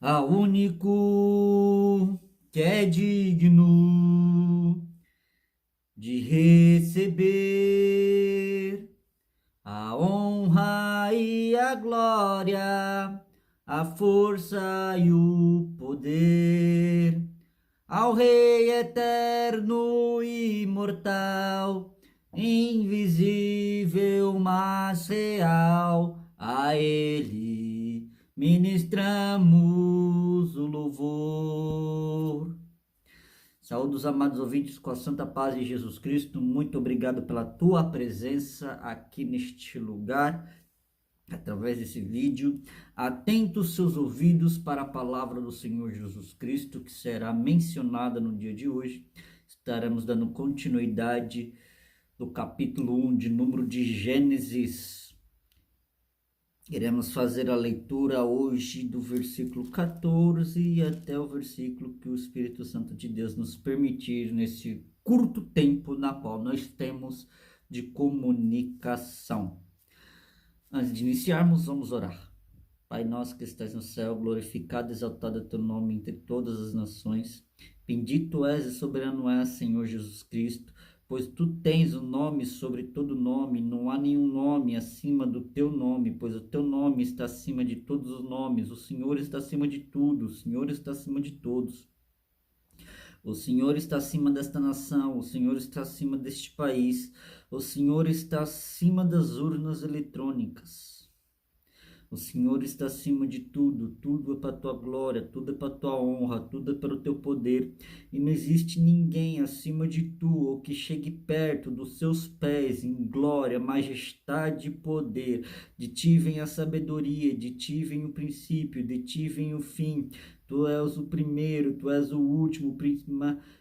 ao único que é digno de receber a honra e a glória, a força e o poder, ao Rei eterno e imortal, invisível, mas real, a Ele ministramos o louvor. Saúde os amados ouvintes com a santa paz de Jesus Cristo. Muito obrigado pela tua presença aqui neste lugar, através desse vídeo. Atenta os seus ouvidos para a palavra do Senhor Jesus Cristo, que será mencionada no dia de hoje. Estaremos dando continuidade do capítulo 1 de número de Gênesis. Iremos fazer a leitura hoje do versículo 14 até o versículo que o Espírito Santo de Deus nos permitir nesse curto tempo na qual nós temos de comunicação. Antes de iniciarmos, vamos orar. Pai nosso que estás no céu, glorificado e exaltado é teu nome entre todas as nações. Bendito és e soberano és, Senhor Jesus Cristo, pois tu tens o nome sobre todo nome, não há nenhum nome acima do teu nome, pois o teu nome está acima de todos os nomes. O Senhor está acima de tudo, o Senhor está acima de todos. O Senhor está acima desta nação, o Senhor está acima deste país, o Senhor está acima das urnas eletrônicas. O Senhor está acima de tudo, tudo é para a tua glória, tudo é para a tua honra, tudo é para o teu poder. E não existe ninguém acima de tu ou que chegue perto dos seus pés em glória, majestade e poder. De ti vem a sabedoria, de ti vem o princípio, de ti vem o fim. Tu és o primeiro, tu és o último,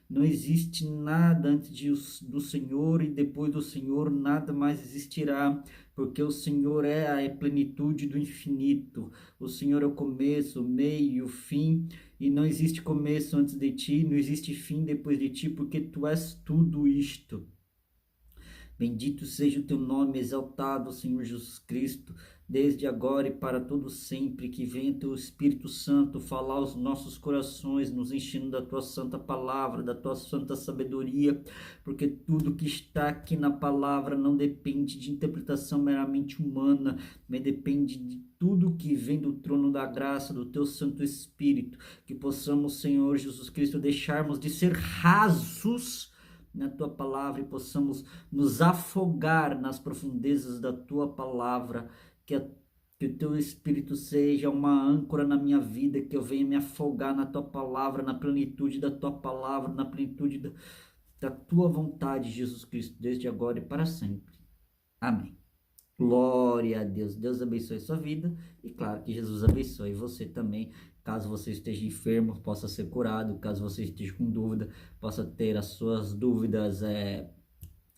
não existe nada antes do Senhor e depois do Senhor nada mais existirá, porque o Senhor é a plenitude do infinito. O Senhor é o começo, o meio e o fim, e não existe começo antes de ti, não existe fim depois de ti, porque tu és tudo isto. Bendito seja o teu nome, exaltado, Senhor Jesus Cristo, desde agora e para todo sempre. Que venha teu Espírito Santo falar aos nossos corações, nos enchendo da tua santa palavra, da tua santa sabedoria, porque tudo que está aqui na palavra não depende de interpretação meramente humana, mas depende de tudo que vem do trono da graça, do teu Santo Espírito. Que possamos, Senhor Jesus Cristo, deixarmos de ser rasos na tua palavra e possamos nos afogar nas profundezas da tua palavra, que o teu Espírito seja uma âncora na minha vida, que eu venha me afogar na tua palavra, na plenitude da tua palavra, na plenitude da tua vontade, Jesus Cristo, desde agora e para sempre. Amém. Glória a Deus. Deus abençoe sua vida e claro que Jesus abençoe você também. Caso você esteja enfermo, possa ser curado. Caso você esteja com dúvida, possa ter as suas dúvidas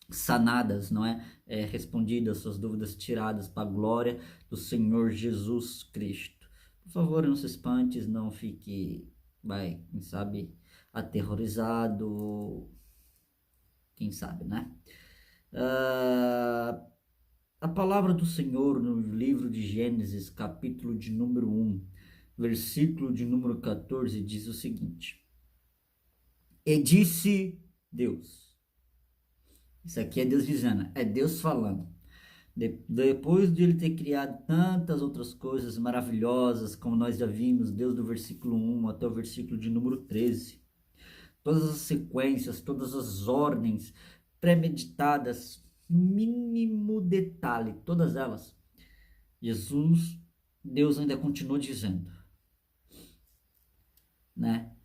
sanadas, não é? Respondidas, suas dúvidas tiradas para a glória do Senhor Jesus Cristo. Por favor, não se espante, não fique, quem sabe, aterrorizado, quem sabe, né? A palavra do Senhor no livro de Gênesis, capítulo de número 1, versículo de número 14, diz o seguinte: E disse Deus. Isso aqui é Deus dizendo, é Deus falando. Depois de ele ter criado tantas outras coisas maravilhosas, como nós já vimos, Deus do versículo 1 até o versículo de número 13, todas as sequências, todas as ordens premeditadas, no mínimo detalhe, todas elas, Deus ainda continuou dizendo, né?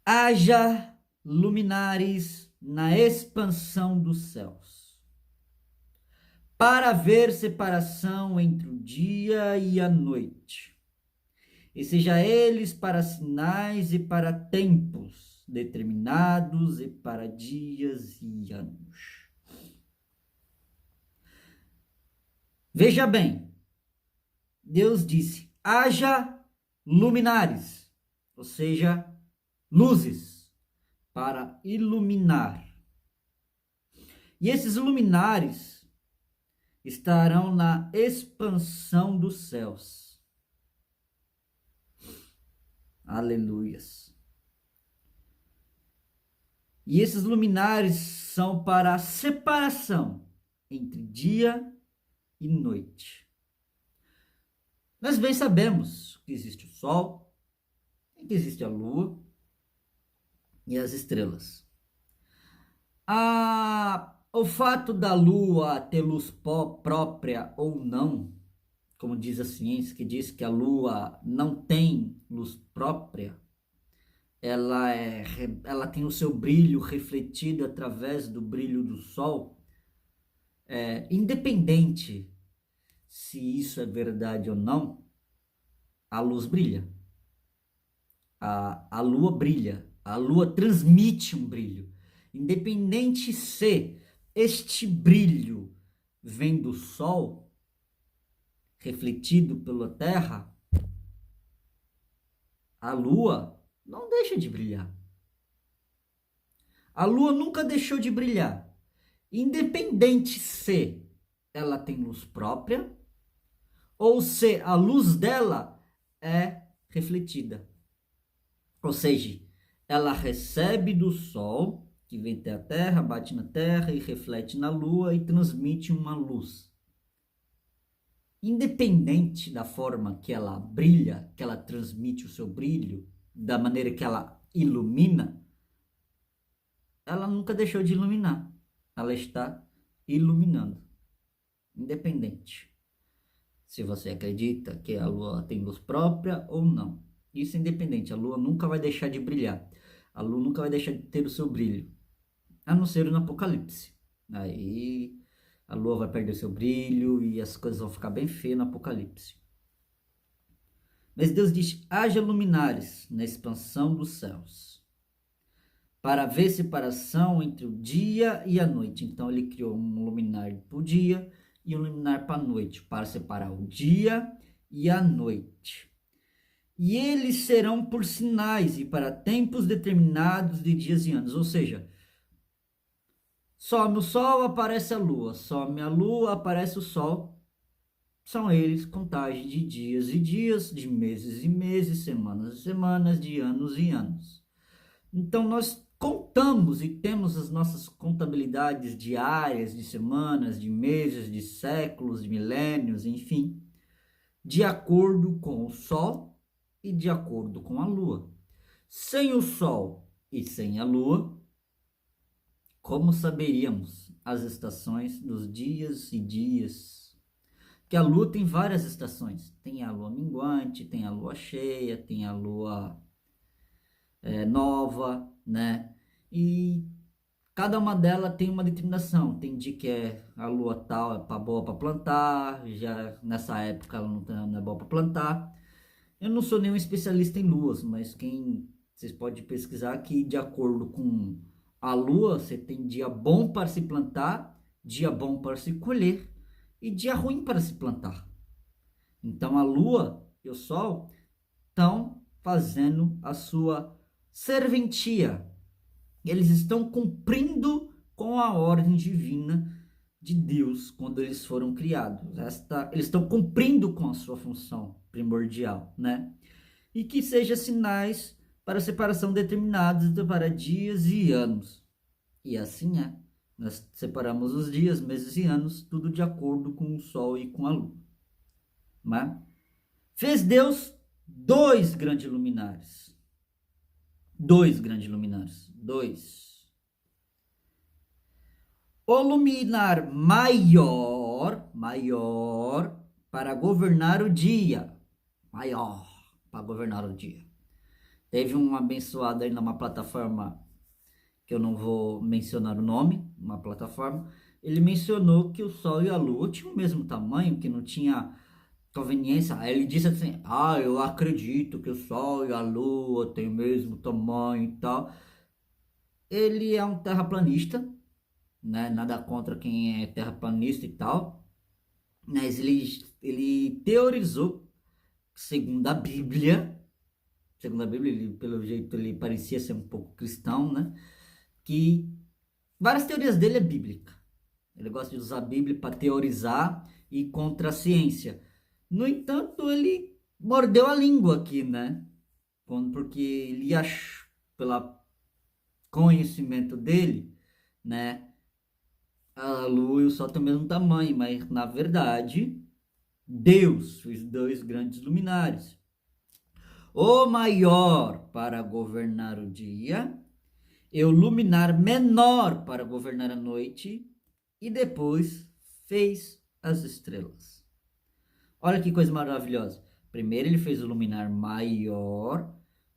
Haja luminares na expansão dos céus, para haver separação entre o dia e a noite, e seja eles para sinais e para tempos determinados e para dias e anos. Veja bem, Deus disse, haja luminares, ou seja, luzes para iluminar. E esses luminares estarão na expansão dos céus. Aleluias. E esses luminares são para a separação entre dia e noite. Nós bem sabemos que existe o sol, que existe a lua e as estrelas. O fato da lua ter luz própria ou não, como diz a ciência, que diz que a lua não tem luz própria, ela tem o seu brilho refletido através do brilho do sol, independente se isso é verdade ou não, a luz brilha, a lua brilha, a lua transmite um brilho, independente se este brilho vem do sol, refletido pela terra, a lua não deixa de brilhar. A lua nunca deixou de brilhar, independente se ela tem luz própria ou se a luz dela é refletida. Ou seja, ela recebe do sol, que vem até a terra, bate na terra e reflete na lua e transmite uma luz. Independente da forma que ela brilha, que ela transmite o seu brilho, da maneira que ela ilumina, ela nunca deixou de iluminar. Ela está iluminando. Independente se você acredita que a lua tem luz própria ou não. Isso é independente. A lua nunca vai deixar de brilhar. A lua nunca vai deixar de ter o seu brilho. A não ser no Apocalipse. Aí a lua vai perder seu brilho e as coisas vão ficar bem feias no Apocalipse. Mas Deus diz: haja luminares na expansão dos céus, para haver separação entre o dia e a noite. Então ele criou um luminar para o dia e um luminar para a noite, para separar o dia e a noite. E eles serão por sinais e para tempos determinados de dias e anos. Ou seja, some o sol, aparece a lua. Some a lua, aparece o sol. São eles contagem de dias e dias, de meses e meses, semanas e semanas, de anos e anos. Então nós contamos e temos as nossas contabilidades diárias, de semanas, de meses, de séculos, de milênios, enfim, de acordo com o sol e de acordo com a lua. Sem o sol e sem a lua, como saberíamos as estações dos dias e dias? Que a lua tem várias estações. Tem a lua minguante, tem a lua cheia, tem a lua nova, né? E cada uma delas tem uma determinação. Tem dia que a lua tal é boa para plantar, já nessa época ela não é boa para plantar. Eu não sou nenhum especialista em luas, mas vocês podem pesquisar que de acordo com a lua, você tem dia bom para se plantar, dia bom para se colher e dia ruim para se plantar. Então a lua e o sol estão fazendo a sua serventia. Eles estão cumprindo com a ordem divina de Deus quando eles foram criados. Eles estão cumprindo com a sua função primordial, né? E que sejam sinais para separação determinados para dias e anos. E assim é. Nós separamos os dias, meses e anos, tudo de acordo com o sol e com a lua. Né? Fez Deus dois grandes luminares. O luminar maior para governar o dia. Teve um abençoado aí numa plataforma que eu não vou mencionar o nome, uma plataforma. Ele mencionou que o Sol e a Lua tinham o mesmo tamanho, que não tinha conveniência. Aí ele disse assim: eu acredito que o Sol e a Lua têm o mesmo tamanho e tal. Ele é um terraplanista, né? Nada contra quem é terraplanista e tal, mas ele teorizou, segundo a Bíblia, ele, pelo jeito ele parecia ser um pouco cristão, né? Que várias teorias dele é bíblica. Ele gosta de usar a Bíblia para teorizar e contra a ciência. No entanto, ele mordeu a língua aqui, né? porque ele pelo conhecimento dele, né, a lua e o sol têm o mesmo tamanho, mas na verdade Deus fez dois grandes luminares, o maior para governar o dia e o luminar menor para governar a noite, e depois fez as estrelas. Olha que coisa maravilhosa. Primeiro ele fez o luminar maior,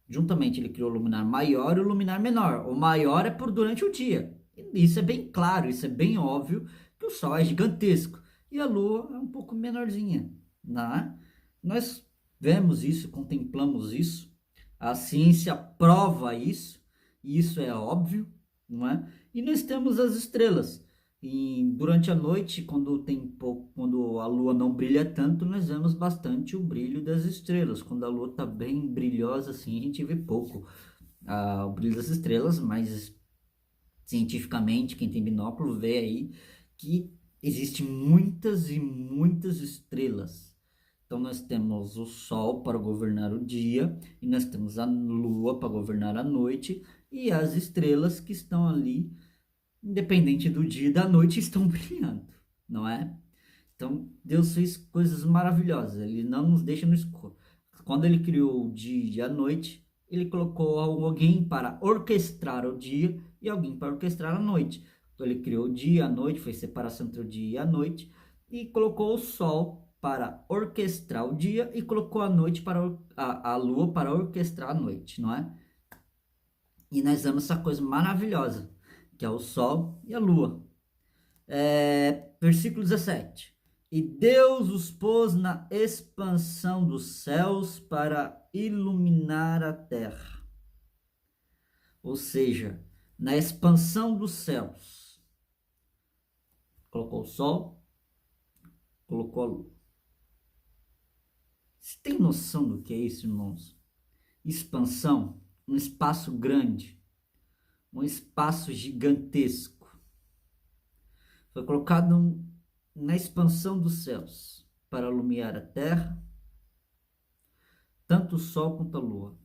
juntamente ele criou o luminar maior e o luminar menor. O maior é por durante o dia. Isso é bem claro, isso é bem óbvio que o Sol é gigantesco e a Lua é um pouco menorzinha, né? Nós vemos isso, contemplamos isso, a ciência prova isso, e isso é óbvio, não é? E nós temos as estrelas. E durante a noite, quando a lua não brilha tanto, nós vemos bastante o brilho das estrelas. Quando a lua está bem brilhosa, assim, a gente vê pouco o brilho das estrelas, mas cientificamente, quem tem binóculo vê aí que existem muitas e muitas estrelas. Então nós temos o Sol para governar o dia, e nós temos a Lua para governar a noite, e as estrelas que estão ali, independente do dia e da noite, estão brilhando, não é? Então Deus fez coisas maravilhosas, ele não nos deixa no escuro. Quando ele criou o dia e a noite, ele colocou alguém para orquestrar o dia e alguém para orquestrar a noite. Então ele criou o dia e a noite, fez separação entre o dia e a noite, e colocou o sol para orquestrar o dia e colocou a noite para a lua para orquestrar a noite, não é? E nós vemos essa coisa maravilhosa, que é o sol e a lua. Versículo 17. E Deus os pôs na expansão dos céus para iluminar a terra. Ou seja, na expansão dos céus. Colocou o sol, colocou a lua. Você tem noção do que é isso, irmãos? Expansão, um espaço grande, um espaço gigantesco. Foi colocado na expansão dos céus para iluminar a terra, tanto o sol quanto a lua.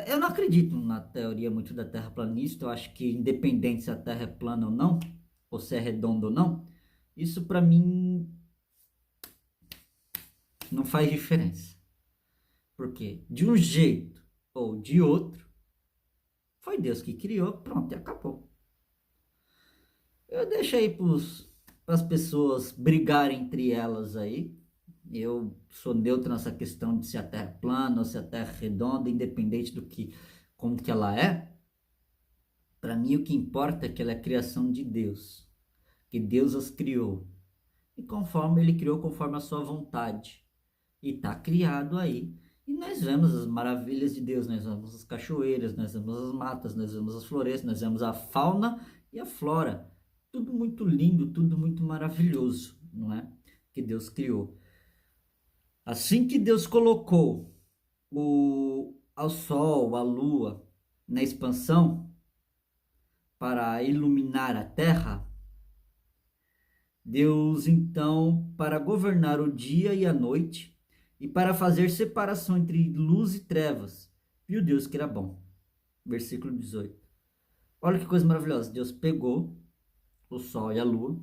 Eu não acredito na teoria muito da terraplanista. Eu acho que independente se a terra é plana ou não, ou se é redonda ou não, isso para mim não faz diferença. Porque de um jeito ou de outro, foi Deus que criou, pronto, e acabou. Eu deixo aí para as pessoas brigarem entre elas aí. Eu sou neutro nessa questão de se a Terra é plana ou se a Terra é redonda, independente como que ela é. Para mim o que importa é que ela é a criação de Deus, que Deus as criou. E conforme ele criou, conforme a sua vontade. E está criado aí. E nós vemos as maravilhas de Deus, nós vemos as cachoeiras, nós vemos as matas, nós vemos as florestas, nós vemos a fauna e a flora. Tudo muito lindo, tudo muito maravilhoso, não é? Que Deus criou. Assim que Deus colocou ao sol, a lua, na expansão para iluminar a terra, Deus então, para governar o dia e a noite, e para fazer separação entre luz e trevas, viu Deus que era bom. Versículo 18. Olha que coisa maravilhosa. Deus pegou o sol e a lua,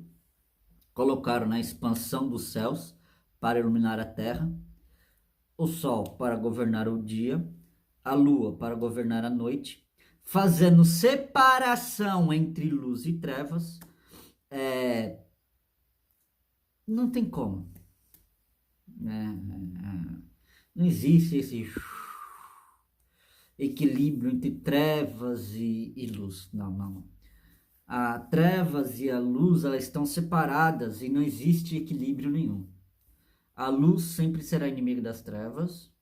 colocaram na expansão dos céus para iluminar a terra, o sol para governar o dia, a lua para governar a noite, fazendo separação entre luz e trevas. Não tem como. Não existe esse equilíbrio entre trevas e luz. Não, não. A trevas e a luz, elas estão separadas e não existe equilíbrio nenhum. A luz sempre será inimiga das trevas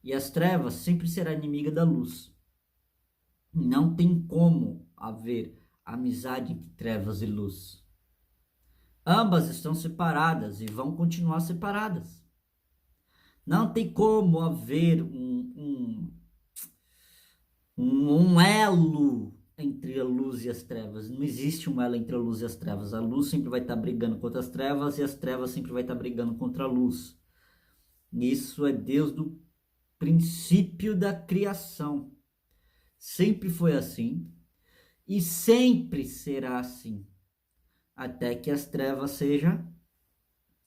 e as trevas sempre será inimiga da luz. Não tem como haver amizade entre trevas e luz. Ambas estão separadas e vão continuar separadas. Não tem como haver um elo entre a luz e as trevas. Não existe um elo entre a luz e as trevas. A luz sempre vai estar brigando contra as trevas e as trevas sempre vai estar brigando contra a luz. Isso é Deus do princípio da criação. Sempre foi assim e sempre será assim, até que as trevas sejam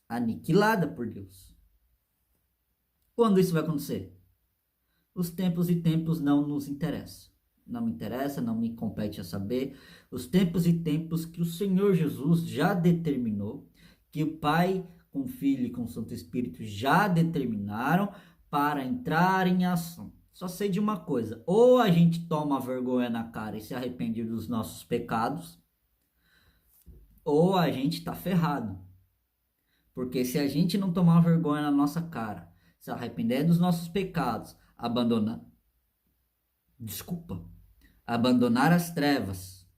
aniquiladas por Deus. Quando isso vai acontecer? Os tempos e tempos não nos interessam. Não me interessa, não me compete a saber. Os tempos e tempos que o Senhor Jesus já determinou, que o Pai, com o Filho e com o Santo Espírito já determinaram para entrar em ação. Só sei de uma coisa: ou a gente toma vergonha na cara e se arrepende dos nossos pecados, ou a gente está ferrado. Porque se a gente não tomar vergonha na nossa cara, se arrepender dos nossos pecados, abandonar as trevas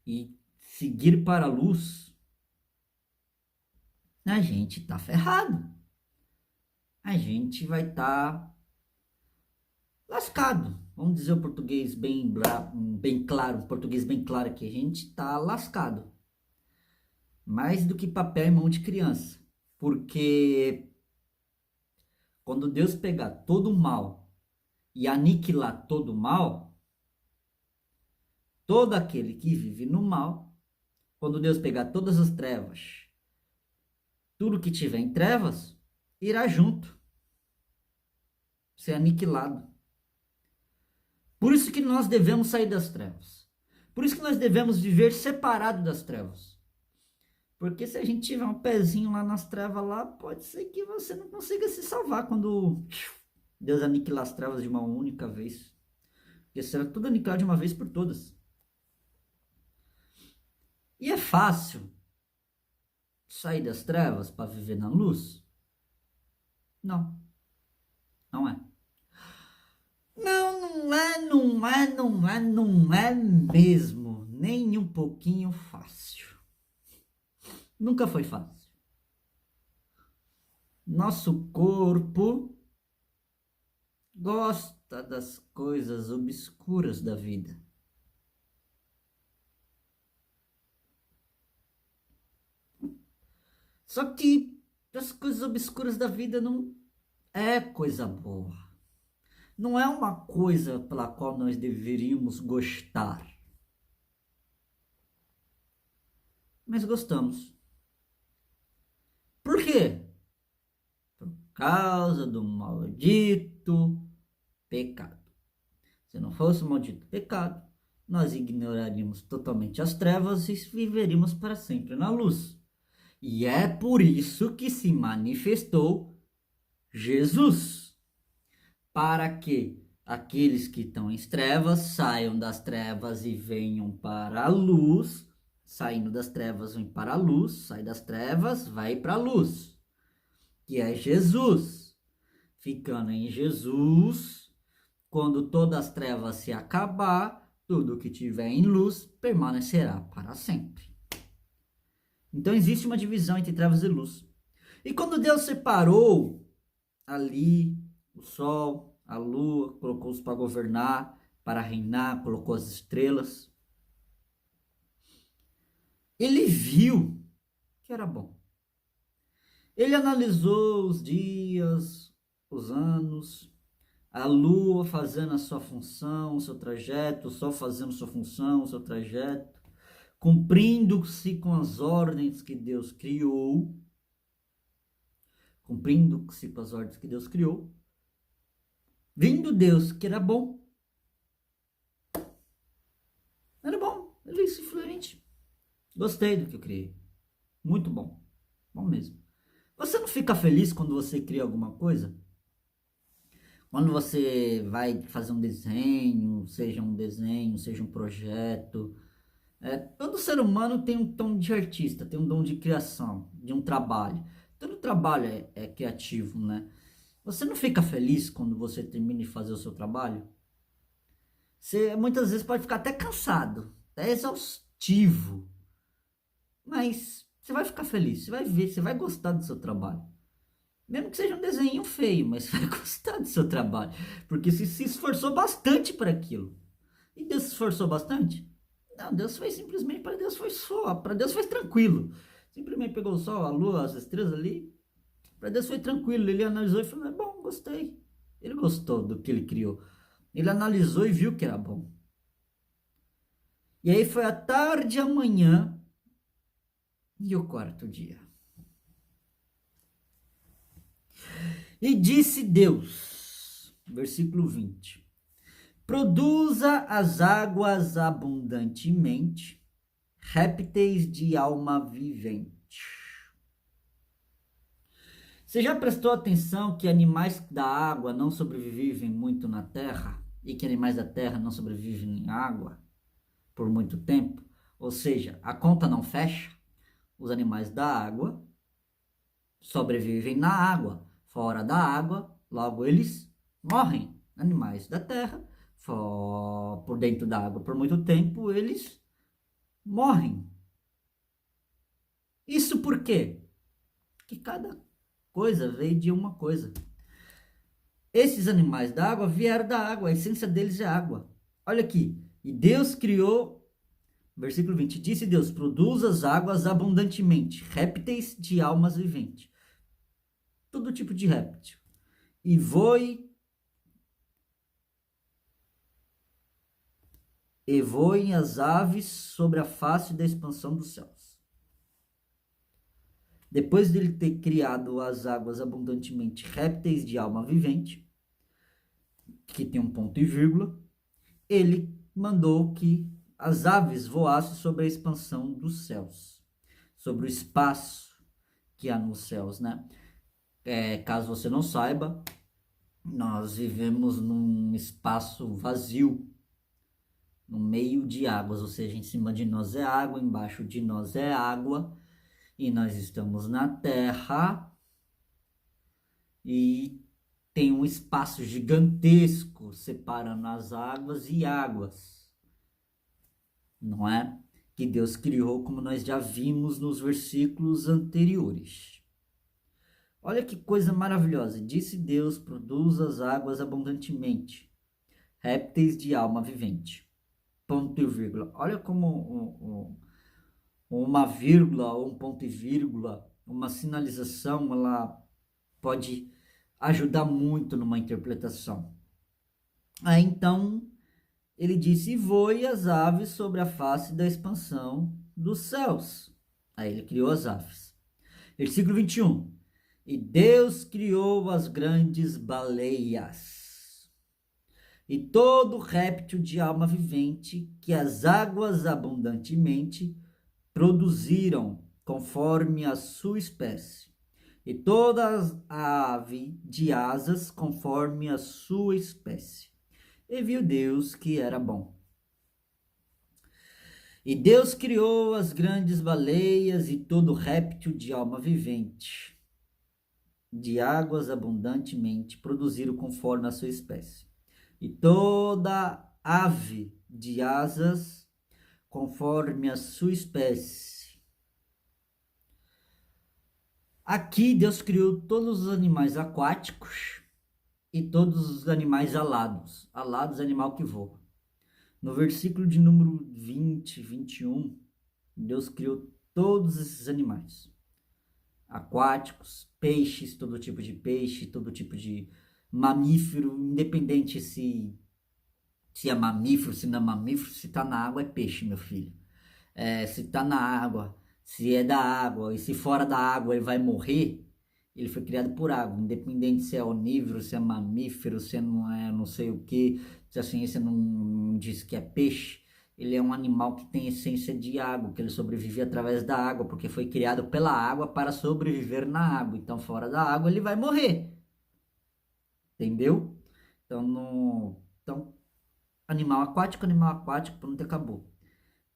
e seguir para a luz, a gente tá ferrado. A gente vai estar lascado. Vamos dizer o português bem claro, um português bem claro aqui. A gente tá lascado. Mais do que papel em mão de criança. Porque quando Deus pegar todo o mal e aniquilar todo o mal, todo aquele que vive no mal, quando Deus pegar todas as trevas, tudo que tiver em trevas, irá junto, ser aniquilado. Por isso que nós devemos sair das trevas. Por isso que nós devemos viver separado das trevas. Porque se a gente tiver um pezinho lá nas trevas lá, pode ser que você não consiga se salvar quando Deus aniquilar as trevas de uma única vez. Porque será tudo aniquilado de uma vez por todas. E é fácil sair das trevas para viver na luz? Não. Não é. Não é mesmo. Nem um pouquinho fácil. Nunca foi fácil. Nosso corpo gosta das coisas obscuras da vida. Só que as coisas obscuras da vida não é coisa boa. Não é uma coisa pela qual nós deveríamos gostar. Mas gostamos. Por quê? Por causa do maldito pecado. Se não fosse o maldito pecado, nós ignoraríamos totalmente as trevas e viveríamos para sempre na luz. E é por isso que se manifestou Jesus, para que aqueles que estão em trevas saiam das trevas e venham para a luz. Saindo das trevas, vem para a luz. Sai das trevas, vai para a luz, que é Jesus. Ficando em Jesus, quando todas as trevas se acabar, tudo que tiver em luz permanecerá para sempre. Então existe uma divisão entre trevas e luz. E quando Deus separou ali o sol, a lua, colocou-os para governar, para reinar, colocou as estrelas, ele viu que era bom. Ele analisou os dias, os anos, a lua fazendo a sua função, o seu trajeto, o sol fazendo sua função, o seu trajeto, cumprindo-se com as ordens que Deus criou, vindo Deus que era bom, ele disse fluente, gostei do que eu criei, muito bom, bom mesmo. Você não fica feliz quando você cria alguma coisa? Quando você vai fazer um desenho, seja um projeto. Todo ser humano tem um tom de artista, tem um dom de criação, de um trabalho. Todo trabalho é criativo, né? Você não fica feliz quando você termina de fazer o seu trabalho? Você muitas vezes pode ficar até cansado, até exaustivo. Mas você vai ficar feliz, você vai ver, você vai gostar do seu trabalho. Mesmo que seja um desenho feio, mas você vai gostar do seu trabalho. Porque você se esforçou bastante para aquilo. E Deus se esforçou bastante? Não, Deus fez simplesmente para Deus foi só, para Deus foi tranquilo. Simplesmente pegou o sol, a lua, as estrelas ali. Para Deus foi tranquilo. Ele analisou e falou: é bom, gostei. Ele gostou do que ele criou. Ele analisou e viu que era bom. E aí foi a tarde e a manhã e o quarto dia. E disse Deus, versículo 20: produza as águas abundantemente, répteis de alma vivente. Você já prestou atenção que animais da água não sobrevivem muito na terra? E que animais da terra não sobrevivem em água por muito tempo? Ou seja, a conta não fecha. Os animais da água sobrevivem na água. Fora da água, logo eles morrem. Animais da terra, por dentro da água por muito tempo, eles morrem. Isso por quê? Porque cada coisa veio de uma coisa. Esses animais da água vieram da água, a essência deles é água. Olha aqui, e Deus criou, versículo 20, disse Deus, produz as águas abundantemente, répteis de almas viventes. Todo tipo de réptil. E voem as aves sobre a face da expansão dos céus. Depois dele ter criado as águas abundantemente, répteis de alma vivente, que tem um ponto e vírgula, ele mandou que as aves voassem sobre a expansão dos céus, sobre o espaço que há nos céus, né? Caso você não saiba, nós vivemos num espaço vazio, no meio de águas, ou seja, em cima de nós é água, embaixo de nós é água, e nós estamos na terra, e tem um espaço gigantesco separando as águas e águas, não é? Que Deus criou, como nós já vimos nos versículos anteriores. Olha que coisa maravilhosa. Disse Deus, produz as águas abundantemente, répteis de alma vivente. Ponto e vírgula. Olha como uma vírgula ou um ponto e vírgula, uma sinalização, ela pode ajudar muito numa interpretação. Aí então ele disse: e voe as aves sobre a face da expansão dos céus. Aí ele criou as aves. Versículo 21. E Deus criou as grandes baleias e todo réptil de alma vivente que as águas abundantemente produziram conforme a sua espécie, e toda a ave de asas conforme a sua espécie. E viu Deus que era bom. E Deus criou as grandes baleias e todo réptil de alma vivente, de águas abundantemente, produziram conforme a sua espécie. E toda ave de asas conforme a sua espécie. Aqui Deus criou todos os animais aquáticos e todos os animais alados. Alados é animal que voa. No versículo de número 20, 21, Deus criou todos esses animais. Aquáticos, peixes, todo tipo de peixe, todo tipo de mamífero, independente se é mamífero, se não é mamífero, se está na água é peixe, meu filho. Se está na água, se é da água e se fora da água ele vai morrer, ele foi criado por água, independente se é onívoro, se é mamífero, se não é não sei o que, se a ciência não diz que é peixe, ele é um animal que tem essência de água, que ele sobrevive através da água, porque foi criado pela água para sobreviver na água, então fora da água ele vai morrer, entendeu? Então animal aquático, pronto, acabou.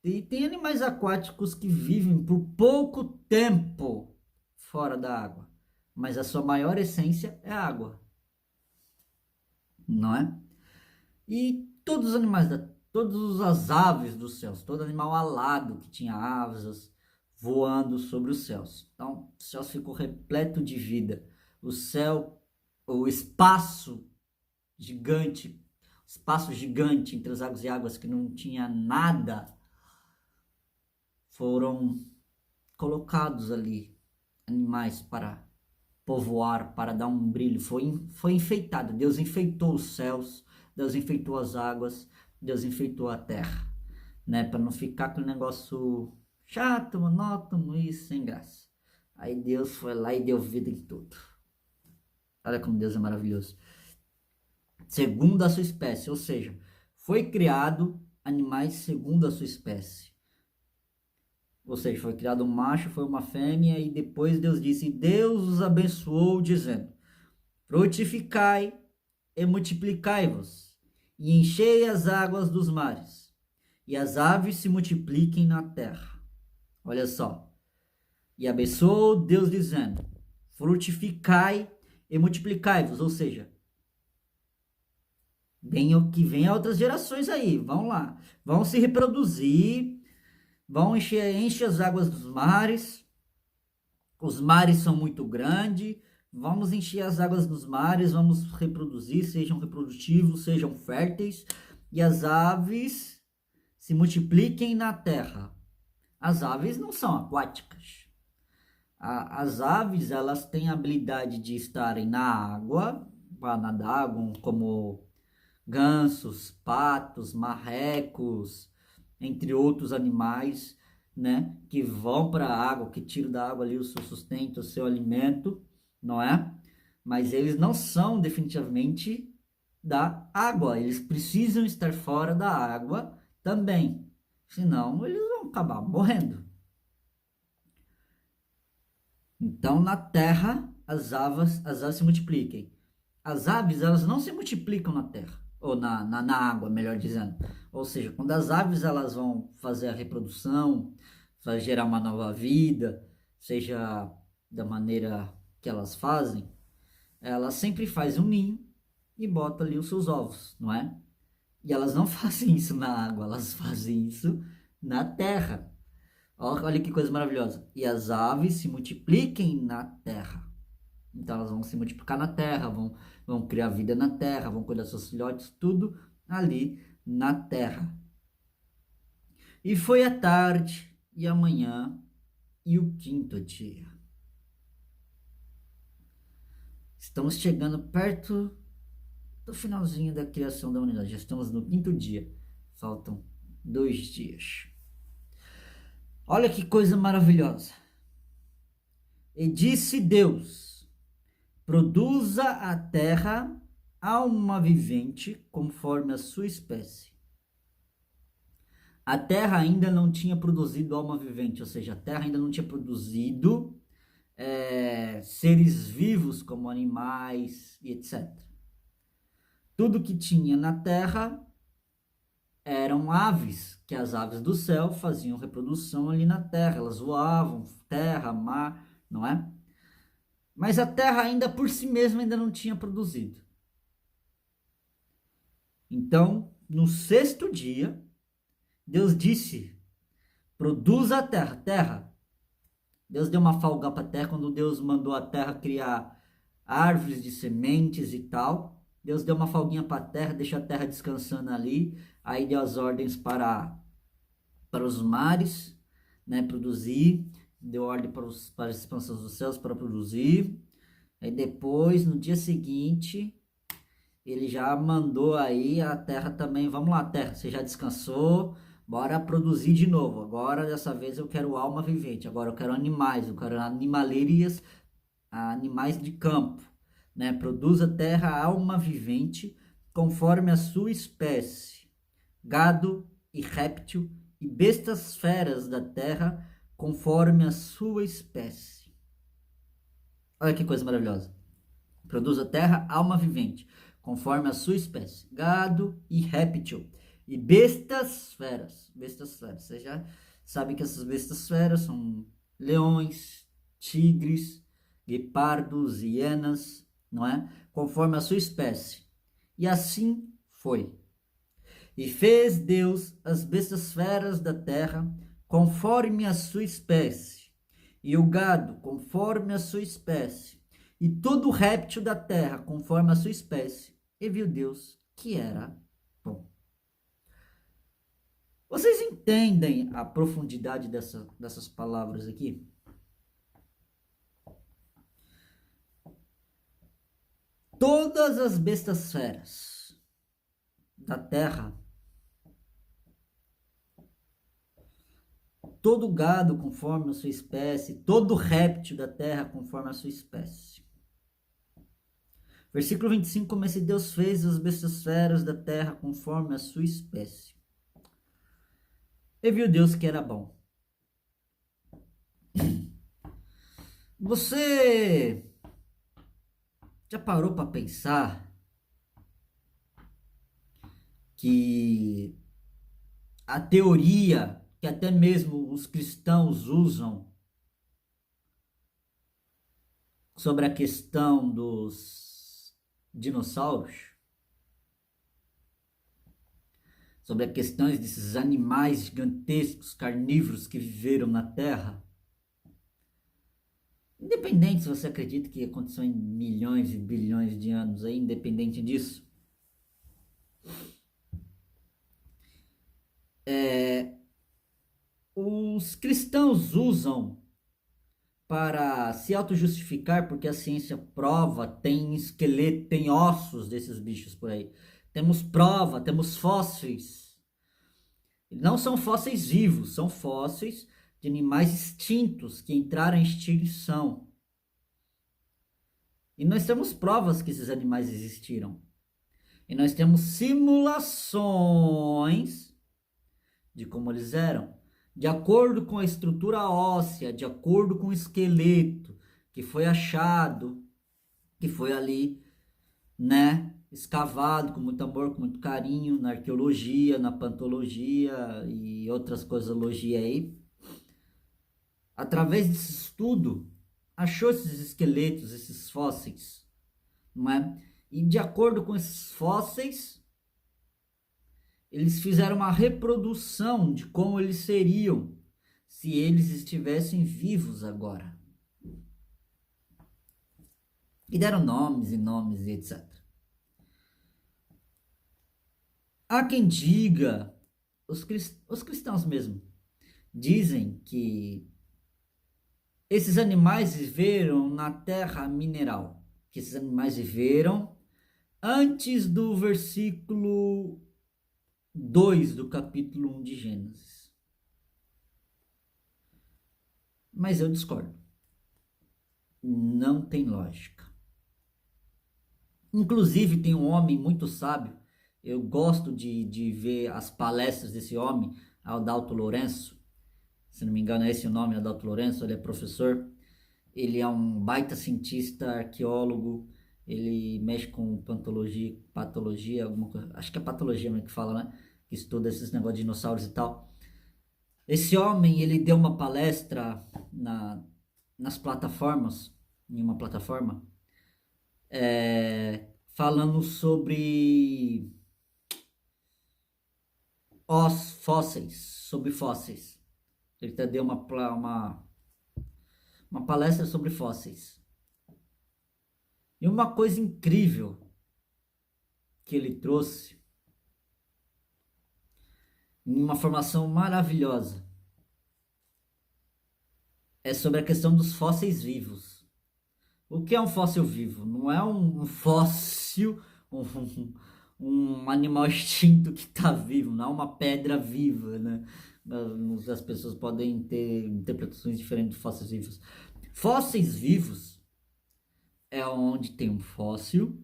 E tem animais aquáticos que vivem por pouco tempo fora da água, mas a sua maior essência é a água, não é? E todos os animais, todas as aves dos céus, todo animal alado que tinha asas voando sobre os céus. Então, o céu ficou repleto de vida. O céu, o espaço gigante entre as águas e águas que não tinha nada, foram colocados ali animais para povoar, para dar um brilho. Foi enfeitado. Deus enfeitou os céus, Deus enfeitou as águas, Deus enfeitou a terra, né? Para não ficar aquele negócio chato, monótono e sem graça. Aí Deus foi lá e deu vida em tudo. Olha como Deus é maravilhoso. Segundo a sua espécie, ou seja, foi criado animais segundo a sua espécie. Ou seja, foi criado um macho, foi uma fêmea, e depois Deus disse, Deus os abençoou, dizendo, frutificai e multiplicai-vos, e enchei as águas dos mares, e as aves se multipliquem na terra. Olha só. E abençoou Deus dizendo, frutificai e multiplicai-vos, ou seja, que venha outras gerações aí, vão lá, vão se reproduzir, vão encher as águas dos mares, os mares são muito grandes, vamos encher as águas dos mares, vamos reproduzir, sejam reprodutivos, sejam férteis, e as aves se multipliquem na terra. As aves não são aquáticas. As aves, elas têm a habilidade de estarem na água, para nadar, como gansos, patos, marrecos, entre outros animais, né, que vão para a água, que tiram da água ali o seu sustento, o seu alimento, não é? Mas eles não são definitivamente da água, eles precisam estar fora da água também, senão eles vão acabar morrendo. Então, na terra, as aves se multipliquem. As aves, elas não se multiplicam na terra, ou na água, melhor dizendo. Ou seja, quando as aves elas vão fazer a reprodução, vai gerar uma nova vida, seja da maneira que elas fazem, elas sempre fazem um ninho e botam ali os seus ovos, não é? E elas não fazem isso na água, elas fazem isso na terra. Olha que coisa maravilhosa. E as aves se multipliquem na terra. Então elas vão se multiplicar na terra, vão criar vida na terra, vão cuidar dos seus filhotes, tudo ali na terra. E foi a tarde e a manhã e o quinto dia. Estamos chegando perto do finalzinho da criação da humanidade. Já estamos no quinto dia. Faltam 2 dias. Olha que coisa maravilhosa. E disse Deus, produza a terra alma vivente conforme a sua espécie. A terra ainda não tinha produzido alma vivente, ou seja, a terra ainda não tinha produzido seres vivos como animais e etc. Tudo que tinha na terra eram aves, que as aves do céu faziam reprodução ali na terra, elas voavam, terra, mar, não é? Mas a terra ainda por si mesma ainda não tinha produzido. Então, no 6º dia, Deus disse, produza a terra, terra. Deus deu uma folga para a terra, quando Deus mandou a terra criar árvores de sementes e tal, Deus deu uma folguinha para a terra, deixou a terra descansando ali, aí deu as ordens para os mares, né, produzir, deu ordem para as expansões dos céus para produzir, aí depois, no dia seguinte, ele já mandou aí a terra também, vamos lá terra, você já descansou, bora produzir de novo, agora dessa vez eu quero alma vivente, agora eu quero animais, eu quero animalerias, animais de campo, né? Produza terra alma vivente conforme a sua espécie, gado e réptil e bestas feras da terra conforme a sua espécie. Olha que coisa maravilhosa. Produza terra alma vivente conforme a sua espécie, gado e réptil e bestas feras. Bestas feras, você já sabe que essas bestas feras são leões, tigres, guepardos, hienas, não é? Conforme a sua espécie. E assim foi. E fez Deus as bestas feras da terra conforme a sua espécie, e o gado conforme a sua espécie, e todo réptil da terra conforme a sua espécie, e viu Deus que era bom. Vocês entendem a profundidade dessas palavras aqui? todas as bestas feras da terra, todo gado conforme a sua espécie, todo réptil da terra conforme a sua espécie. Versículo 25 começa: e Deus fez as bestas feras da terra conforme a sua espécie. E viu Deus que era bom. Você já parou para pensar que a teoria que até mesmo os cristãos usam sobre a questão dos dinossauros, sobre as questões desses animais gigantescos, carnívoros que viveram na Terra, independente se você acredita que aconteceu em milhões e bilhões de anos, aí, independente disso, os cristãos usam para se auto-justificar, porque a ciência prova, tem esqueleto, tem ossos desses bichos por aí. Temos prova, temos fósseis. Não são fósseis vivos, são fósseis de animais extintos que entraram em extinção. E nós temos provas que esses animais existiram. E nós temos simulações de como eles eram, de acordo com a estrutura óssea, de acordo com o esqueleto que foi achado, que foi ali, né, escavado com muito amor, com muito carinho, na arqueologia, na paleontologia e outras coisologia aí. Através desse estudo, achou esses esqueletos, esses fósseis, não é? E de acordo com esses fósseis, eles fizeram uma reprodução de como eles seriam se eles estivessem vivos agora. E deram nomes e nomes e etc. Há quem diga, os cristãos mesmo, dizem que esses animais viveram na terra mineral, que esses animais viveram antes do versículo 2 do capítulo 1 de Gênesis. Mas eu discordo. Não tem lógica. Inclusive tem um homem muito sábio, eu gosto de ver as palestras desse homem, Adalto Lourenço, se não me engano é esse o nome, Adalto Lourenço, ele é professor, ele é um baita cientista, arqueólogo, ele mexe com patologia, alguma coisa, acho que é patologia mesmo que fala, né? Que estuda esses negócios de dinossauros e tal. Esse homem, ele deu uma palestra nas plataformas, em uma plataforma, falando sobre os fósseis, sobre fósseis. Ele até deu uma palestra sobre fósseis. E uma coisa incrível que ele trouxe, uma formação maravilhosa, é sobre a questão dos fósseis vivos. O que é um fóssil vivo? Não é um fóssil, um animal extinto que está vivo, não é uma pedra viva, né? As pessoas podem ter interpretações diferentes de fósseis vivos. Fósseis vivos é onde tem um fóssil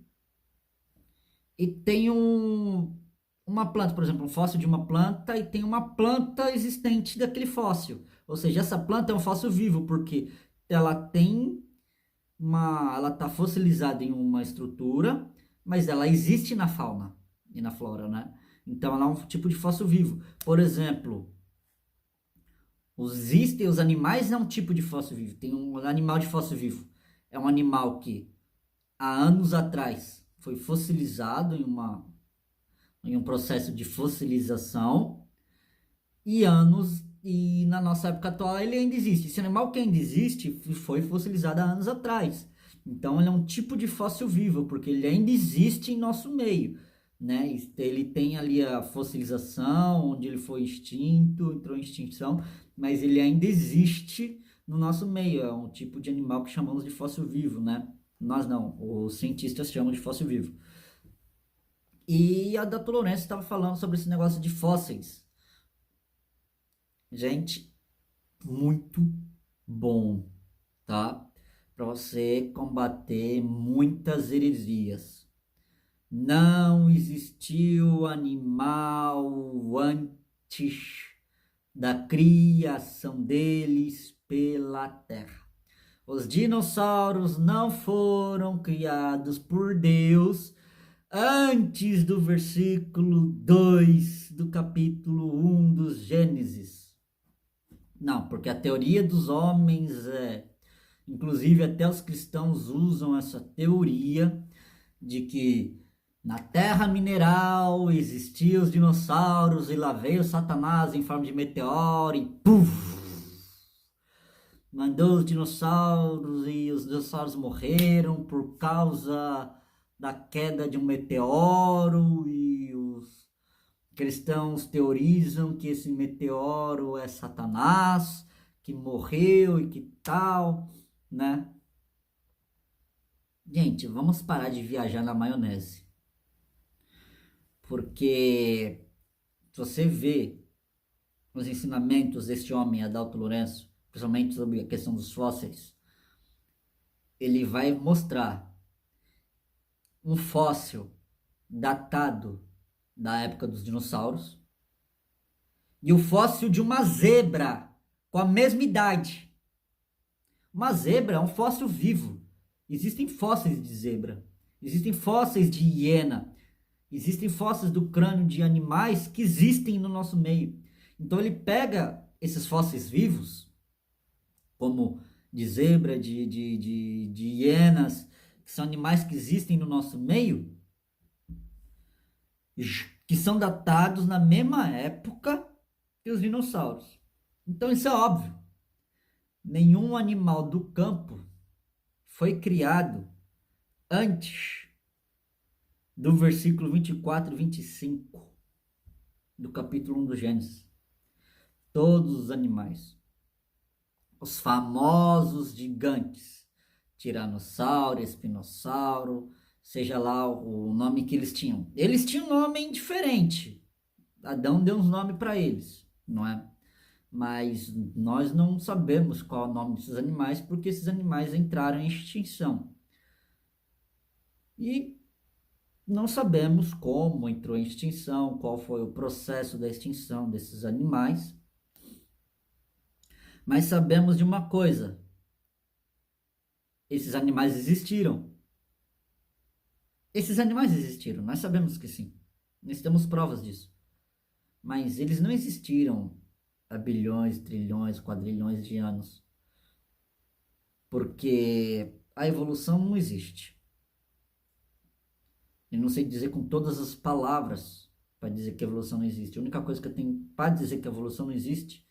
e tem uma planta, por exemplo, um fóssil de uma planta e tem uma planta existente daquele fóssil. Ou seja, essa planta é um fóssil vivo porque ela está fossilizada em uma estrutura, mas ela existe na fauna e na flora, né? Então ela é um tipo de fóssil vivo. Por exemplo, os animais é um tipo de fóssil vivo. Tem um animal de fóssil vivo. É um animal que há anos atrás foi fossilizado em um processo de fossilização e na nossa época atual ele ainda existe. Esse animal que ainda existe foi fossilizado há anos atrás. Então ele é um tipo de fóssil vivo, porque ele ainda existe em nosso meio, né? Ele tem ali a fossilização, onde ele foi extinto, entrou em extinção, mas ele ainda existe no nosso meio. É um tipo de animal que chamamos de fóssil vivo, né? Nós não, os cientistas chamam de fóssil vivo. E a Dr. Lourenço estava falando sobre esse negócio de fósseis. Gente, muito bom, tá? Para você combater muitas heresias. Não existiu animal antes da criação deles pela Terra. Os dinossauros não foram criados por Deus antes do versículo 2 do capítulo 1 dos Gênesis. Não, porque a teoria dos homens inclusive até os cristãos usam essa teoria de que na terra mineral existiam os dinossauros e lá veio Satanás em forma de meteoro e puf, mandou os dinossauros e os dinossauros morreram por causa da queda de um meteoro e os cristãos teorizam que esse meteoro é Satanás que morreu e que tal, né? Gente, vamos parar de viajar na maionese. Porque se você vê os ensinamentos deste homem, Adalto Lourenço, principalmente sobre a questão dos fósseis, ele vai mostrar um fóssil datado da época dos dinossauros e o fóssil de uma zebra com a mesma idade. Uma zebra é um fóssil vivo. Existem fósseis de zebra, existem fósseis de hiena, existem fósseis do crânio de animais que existem no nosso meio. Então ele pega esses fósseis vivos, como de zebra, de hienas, que são animais que existem no nosso meio, que são datados na mesma época que os dinossauros. Então isso é óbvio. Nenhum animal do campo foi criado antes do versículo 24 e 25 do capítulo 1 do Gênesis. Todos os animais, os famosos gigantes, tiranossauro, espinossauro, seja lá o nome que eles tinham. Eles tinham um nome diferente. Adão deu uns nomes para eles, não é? Mas nós não sabemos qual é o nome desses animais, porque esses animais entraram em extinção. E não sabemos como entrou em extinção, qual foi o processo da extinção desses animais. Mas sabemos de uma coisa: esses animais existiram. Esses animais existiram, nós sabemos que sim. Nós temos provas disso. Mas eles não existiram há bilhões, trilhões, quadrilhões de anos. Porque a evolução não existe. Eu não sei dizer com todas as palavras para dizer que a evolução não existe. A única coisa que eu tenho para dizer que a evolução não existe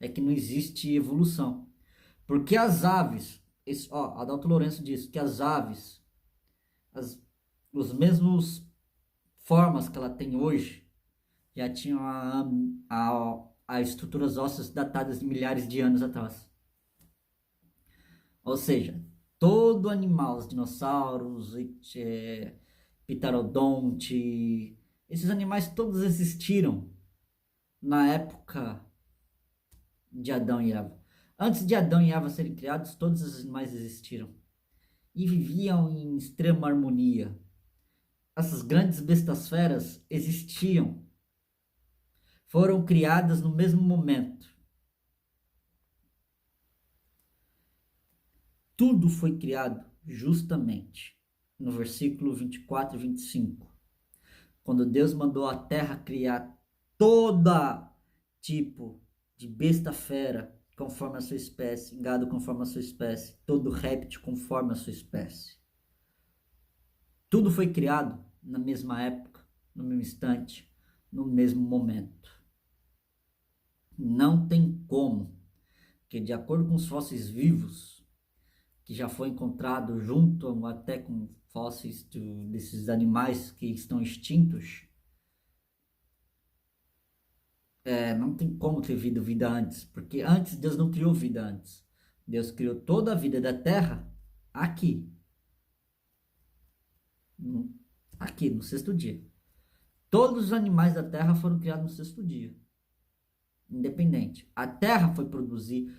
é que não existe evolução. Porque as aves, Adalto Lourenço diz que as aves, os mesmos formas que ela tem hoje, já tinham a estruturas ósseas datadas de milhares de anos atrás. Ou seja, todo animal, os dinossauros, pterodonte, esses animais todos existiram na época de Adão e Eva. Antes de Adão e Eva serem criados, todos os animais existiram e viviam em extrema harmonia. Essas grandes bestas feras existiam, foram criadas no mesmo momento. Tudo foi criado justamente no versículo 24 e 25, quando Deus mandou a terra criar toda tipo de besta fera conforme a sua espécie, gado conforme a sua espécie, todo réptil conforme a sua espécie. Tudo foi criado na mesma época, no mesmo instante, no mesmo momento. Não tem como, que de acordo com os fósseis vivos, que já foi encontrado junto até com fósseis desses animais que estão extintos, não tem como ter vida antes, porque antes Deus não criou vida antes. Deus criou toda a vida da terra aqui. Aqui, no sexto dia. Todos os animais da terra foram criados no sexto dia. Independente. A terra foi produzir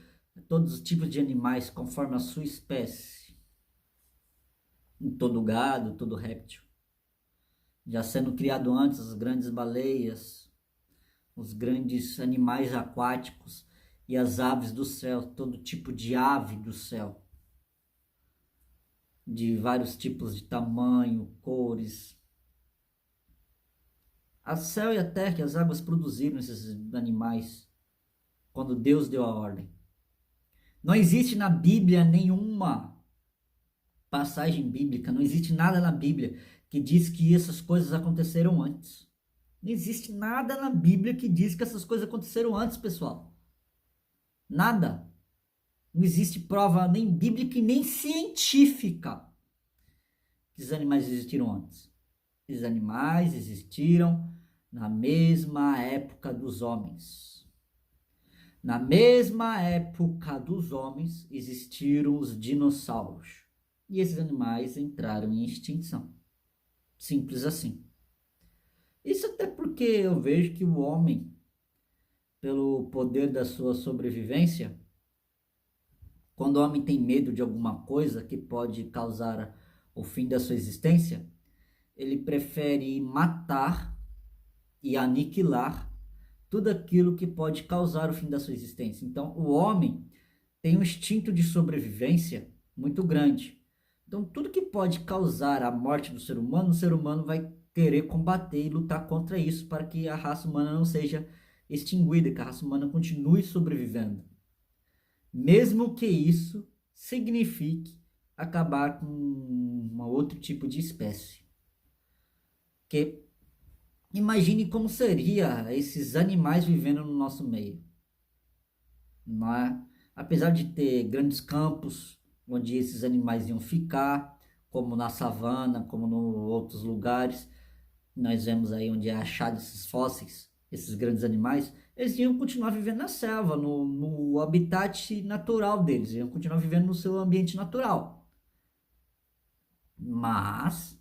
todos os tipos de animais conforme a sua espécie. Em todo gado, todo réptil. Já sendo criado antes as grandes baleias, os grandes animais aquáticos e as aves do céu, todo tipo de ave do céu. De vários tipos de tamanho, cores. A céu e a terra e as águas produziram esses animais quando Deus deu a ordem. Não existe na Bíblia nenhuma passagem bíblica, não existe nada na Bíblia que diz que essas coisas aconteceram antes. Não existe nada na Bíblia que diz que essas coisas aconteceram antes, pessoal. Nada. Não existe prova nem bíblica e nem científica que os animais existiram antes. Os animais existiram na mesma época dos homens. Na mesma época dos homens existiram os dinossauros. E esses animais entraram em extinção. Simples assim. Isso até porque eu vejo que o homem, pelo poder da sua sobrevivência, quando o homem tem medo de alguma coisa que pode causar o fim da sua existência, ele prefere matar e aniquilar tudo aquilo que pode causar o fim da sua existência. Então, o homem tem um instinto de sobrevivência muito grande. Então, tudo que pode causar a morte do ser humano, o ser humano vai querer combater e lutar contra isso para que a raça humana não seja extinguida, que a raça humana continue sobrevivendo. Mesmo que isso signifique acabar com um outro tipo de espécie. Que imagine como seria esses animais vivendo no nosso meio. Não é? Apesar de ter grandes campos onde esses animais iam ficar, como na savana, como em outros lugares, nós vemos aí onde é achado esses fósseis, esses grandes animais, eles iam continuar vivendo na selva, no habitat natural deles, iam continuar vivendo no seu ambiente natural. Mas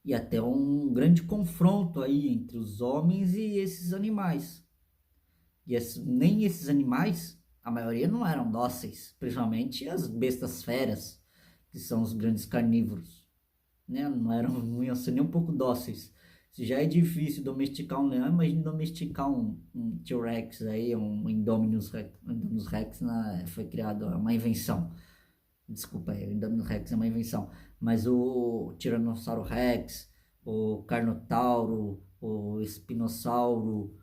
ia ter um grande confronto aí entre os homens e esses animais. E nem esses animais, a maioria não eram dóceis, principalmente as bestas feras, que são os grandes carnívoros, né? Não iam ser nem um pouco dóceis. Se já é difícil domesticar um leão, imagine domesticar um T-Rex aí, um Indominus Rex. Indominus Rex foi criado, é uma invenção. Desculpa aí, o Indominus Rex é uma invenção. Mas o Tiranossauro Rex, o Carnotauro, o Espinossauro,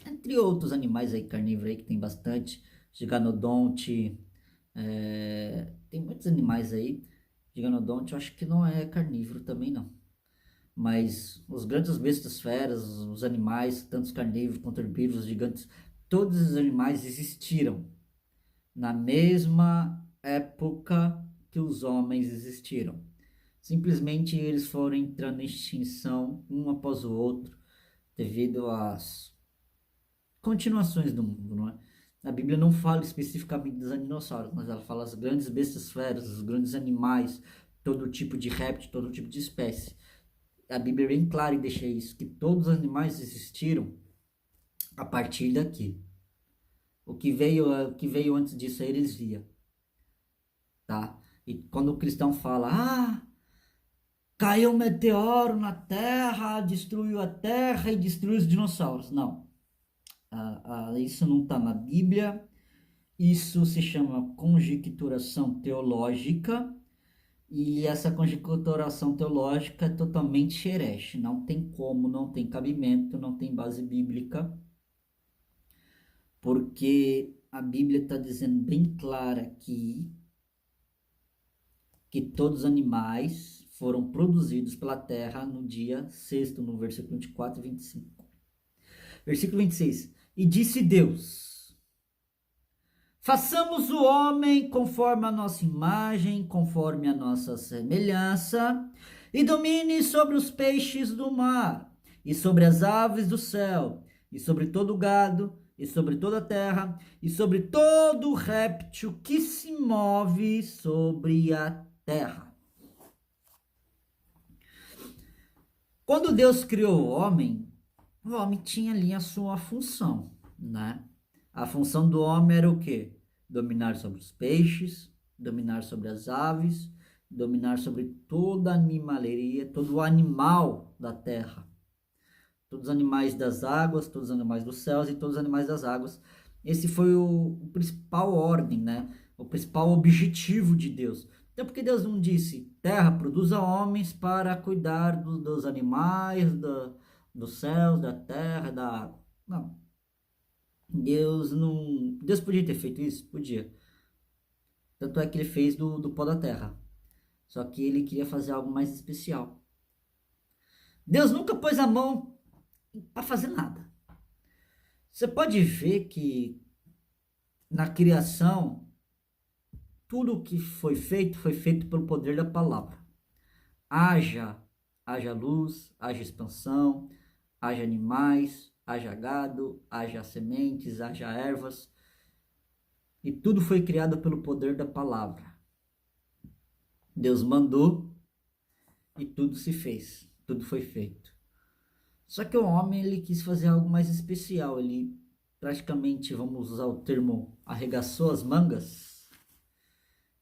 entre outros animais aí carnívoros aí que tem bastante, Giganodonte, tem muitos animais aí. Giganodonte eu acho que não é carnívoro também não. Mas os grandes bestas feras, os animais, tanto os carnívoros quanto herbívoros, gigantes, todos os animais existiram na mesma época que os homens existiram. Simplesmente eles foram entrando em extinção um após o outro devido às continuações do mundo, não é? A Bíblia não fala especificamente dos dinossauros, mas ela fala as grandes bestas feras, os grandes animais, todo tipo de réptil, todo tipo de espécie. A Bíblia é bem clara e deixa isso, que todos os animais existiram a partir daqui. O que veio antes disso, a heresia, tá? E quando o cristão fala, caiu um meteoro na Terra, destruiu a Terra e destruiu os dinossauros. Não, isso não está na Bíblia. Isso se chama conjecturação teológica. E essa conjecturação teológica é totalmente herege. Não tem como, não tem cabimento, não tem base bíblica. Porque a Bíblia está dizendo bem clara aqui que todos os animais foram produzidos pela terra no dia sexto, no versículo 24 e 25. Versículo 26. E disse Deus: façamos o homem conforme a nossa imagem, conforme a nossa semelhança, e domine sobre os peixes do mar, e sobre as aves do céu, e sobre todo o gado, e sobre toda a terra, e sobre todo réptil que se move sobre a terra. Quando Deus criou o homem tinha ali a sua função, né? A função do homem era o quê? Dominar sobre os peixes, dominar sobre as aves, dominar sobre toda a animaleria, todo o animal da terra. Todos os animais das águas, todos os animais dos céus e todos os animais das águas. Esse foi o principal ordem, né? O principal objetivo de Deus. Então, porque Deus não disse, terra, produza homens para cuidar dos animais, dos céus, da terra, da água. Não. Deus não. Deus podia ter feito isso? Podia. Tanto é que ele fez do pó da terra. Só que ele queria fazer algo mais especial. Deus nunca pôs a mão para fazer nada. Você pode ver que na criação, tudo o que foi feito pelo poder da palavra. Haja luz, haja expansão, haja animais, haja gado, haja sementes, haja ervas. E tudo foi criado pelo poder da palavra. Deus mandou e tudo se fez, tudo foi feito. Só que o homem, ele quis fazer algo mais especial. Ele praticamente, vamos usar o termo, arregaçou as mangas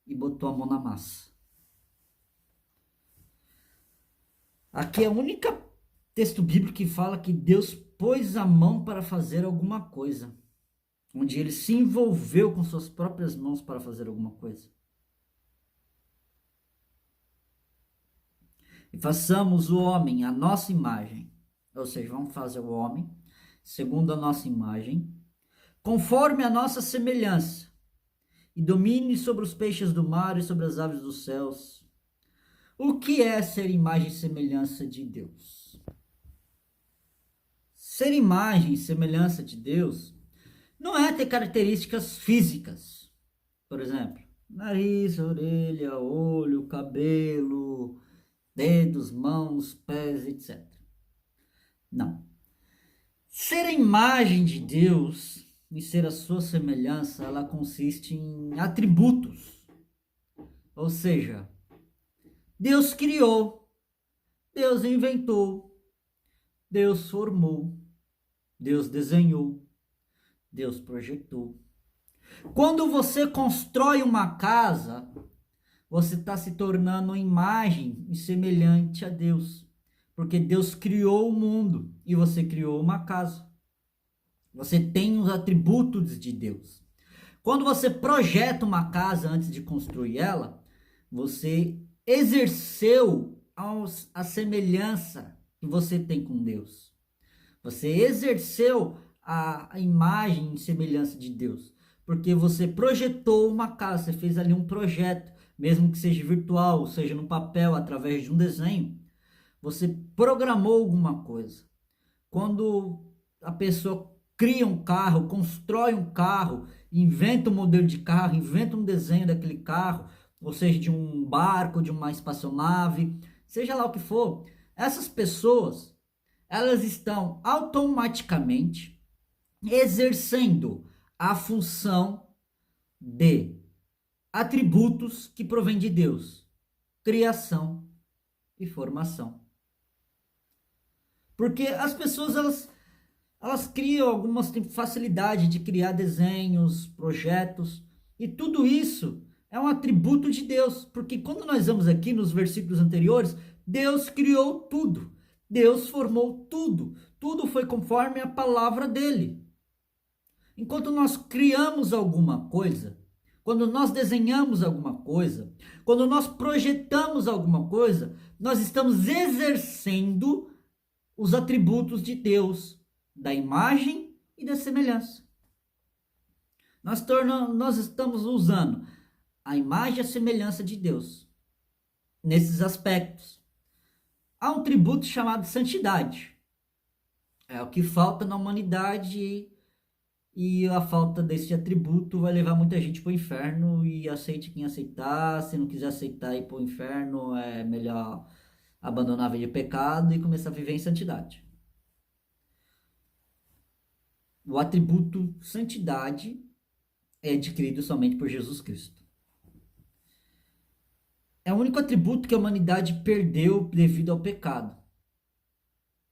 e botou a mão na massa. Aqui é o único texto bíblico que fala que Deus pôs a mão para fazer alguma coisa. Onde ele se envolveu com suas próprias mãos para fazer alguma coisa. E façamos o homem à nossa imagem. Ou seja, vamos fazer o homem segundo a nossa imagem, conforme a nossa semelhança, e domine sobre os peixes do mar e sobre as aves dos céus. O que é ser imagem e semelhança de Deus? Ser imagem e semelhança de Deus não é ter características físicas. Por exemplo, nariz, orelha, olho, cabelo, dedos, mãos, pés, etc. Não. Ser a imagem de Deus e ser a sua semelhança, ela consiste em atributos. Ou seja, Deus criou, Deus inventou, Deus formou, Deus desenhou, Deus projetou. Quando você constrói uma casa, você está se tornando imagem e semelhante a Deus. Porque Deus criou o mundo e você criou uma casa. Você tem os atributos de Deus. Quando você projeta uma casa antes de construir ela, você exerceu a semelhança que você tem com Deus. Você exerceu a imagem e semelhança de Deus. Porque você projetou uma casa, você fez ali um projeto, mesmo que seja virtual, seja no papel, através de um desenho. Você programou alguma coisa. Quando a pessoa cria um carro, constrói um carro, inventa um modelo de carro, inventa um desenho daquele carro, ou seja, de um barco, de uma espaçonave, seja lá o que for, essas pessoas, elas estão automaticamente exercendo a função de atributos que provém de Deus: criação e formação. Porque as pessoas, elas criam, algumas têm facilidade de criar desenhos, projetos, e tudo isso é um atributo de Deus, porque quando nós vamos aqui nos versículos anteriores, Deus criou tudo, Deus formou tudo, tudo foi conforme a palavra dele. Enquanto nós criamos alguma coisa, quando nós desenhamos alguma coisa, quando nós projetamos alguma coisa, nós estamos exercendo os atributos de Deus, da imagem e da semelhança. Nós estamos usando a imagem e a semelhança de Deus nesses aspectos. Há um tributo chamado santidade. É o que falta na humanidade e a falta desse atributo vai levar muita gente para o inferno, e aceite quem aceitar. Se não quiser aceitar e ir para o inferno, é melhor abandonar a vida de pecado e começar a viver em santidade. O atributo santidade é adquirido somente por Jesus Cristo. É o o único atributo que a humanidade perdeu devido ao pecado.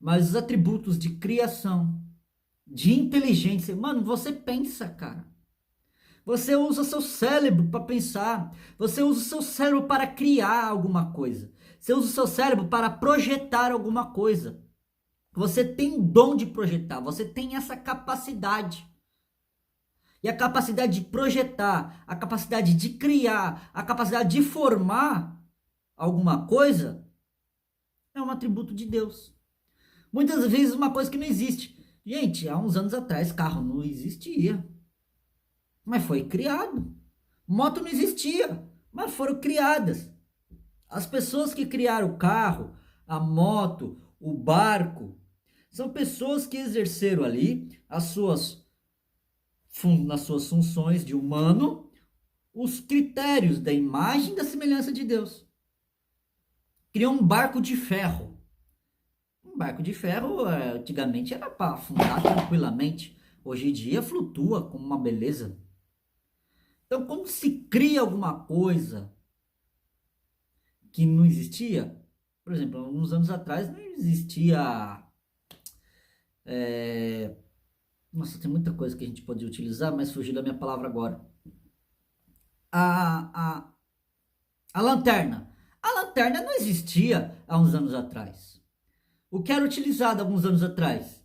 Mas os atributos de criação, de inteligência, mano, você pensa, cara. Você usa seu cérebro para pensar. Você usa o seu cérebro para criar alguma coisa. Você usa o seu cérebro para projetar alguma coisa. Você tem dom de projetar. Você tem essa capacidade. E a capacidade de projetar, a capacidade de criar, a capacidade de formar alguma coisa é um atributo de Deus. Muitas vezes uma coisa que não existe. Gente, há uns anos atrás carro não existia. Mas foi criado. Moto não existia, mas foram criadas. As pessoas que criaram o carro, a moto, o barco, são pessoas que exerceram ali nas suas funções de humano, os critérios da imagem e da semelhança de Deus. Criou um barco de ferro. Um barco de ferro, antigamente era para afundar tranquilamente. Hoje em dia flutua com uma beleza. Então, como se cria alguma coisa que não existia? Por exemplo, alguns anos atrás não existia... Nossa, tem muita coisa que a gente pode utilizar, mas fugiu da minha palavra agora. A, a lanterna. A lanterna não existia há uns anos atrás. O que era utilizado há alguns anos atrás?